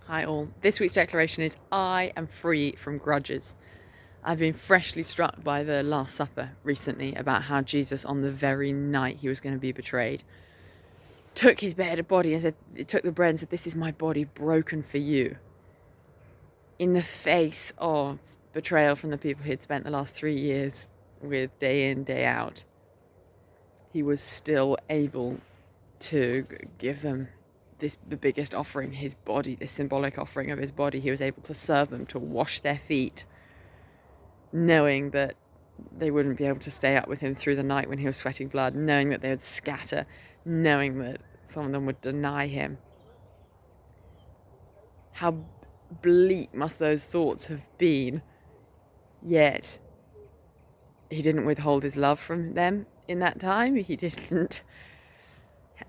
Hi all. This week's declaration is I am free from grudges. I've been freshly struck by the Last Supper recently about how Jesus, on the very night he was going to be betrayed, took his bared body and took the bread and said, "This is my body broken for you." In the face of betrayal from the people he'd spent the last 3 years with day in, day out, he was still able to give them the biggest offering, his body, this symbolic offering of his body. He was able to serve them, to wash their feet, knowing that they wouldn't be able to stay up with him through the night when he was sweating blood, knowing that they would scatter, knowing that some of them would deny him. How bleak must those thoughts have been, yet he didn't withhold his love from them in that time. He didn't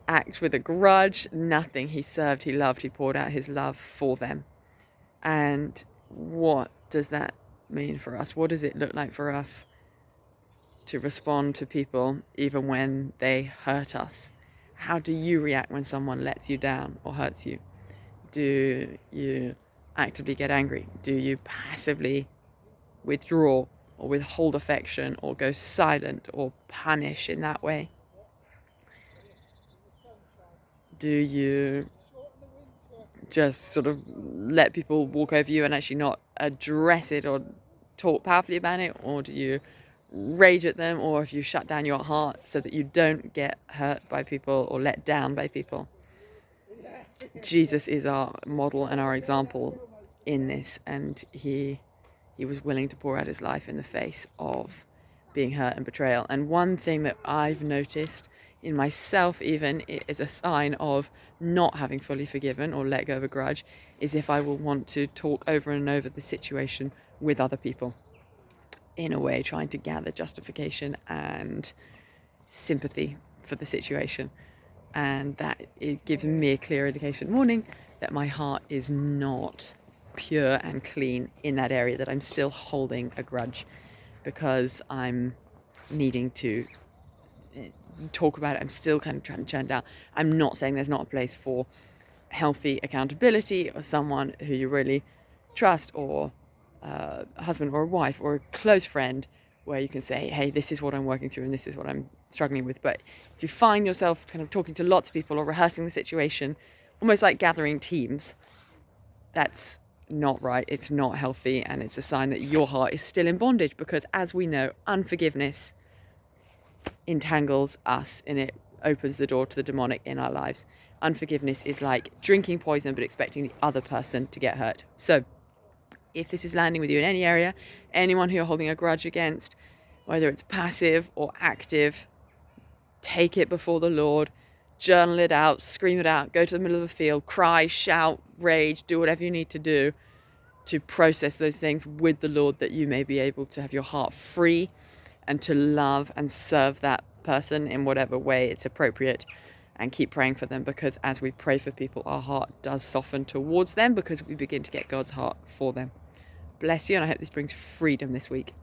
act with a grudge, nothing. He served, he loved, he poured out his love for them. And what does that mean for us? What does it look like for us to respond to people even when they hurt us? How do you react when someone lets you down or hurts you? Do you actively get angry? Do you passively withdraw or withhold affection or go silent or punish in that way? Do you just sort of let people walk over you and actually not address it or talk powerfully about it? Or do you rage at them? Or if you shut down your heart so that you don't get hurt by people or let down by people? Jesus is our model and our example in this, and he was willing to pour out his life in the face of being hurt and betrayal. And one thing that I've noticed in myself even is a sign of not having fully forgiven or let go of a grudge is if I will want to talk over and over the situation with other people, in a way trying to gather justification and sympathy for the situation. And that it gives me a clear indication, warning, that my heart is not pure and clean in that area, that I'm still holding a grudge because I'm needing to talk about it. I'm still kind of trying to turn down. I'm not saying there's not a place for healthy accountability or someone who you really trust, or a husband or a wife or a close friend, where you can say, hey, this is what I'm working through and this is what I'm struggling with. But if you find yourself kind of talking to lots of people or rehearsing the situation, almost like gathering teams, that's not right. It's not healthy, and it's a sign that your heart is still in bondage, because as we know, unforgiveness entangles us and it opens the door to the demonic in our lives. Unforgiveness is like drinking poison but expecting the other person to get hurt. So if this is landing with you in any area, anyone who you're holding a grudge against, whether it's passive or active, take it before the Lord, journal it out, scream it out, go to the middle of the field, cry, shout, rage, do whatever you need to do to process those things with the Lord, that you may be able to have your heart free and to love and serve that person in whatever way it's appropriate, and keep praying for them, because as we pray for people, our heart does soften towards them because we begin to get God's heart for them. Bless you, and I hope this brings freedom this week.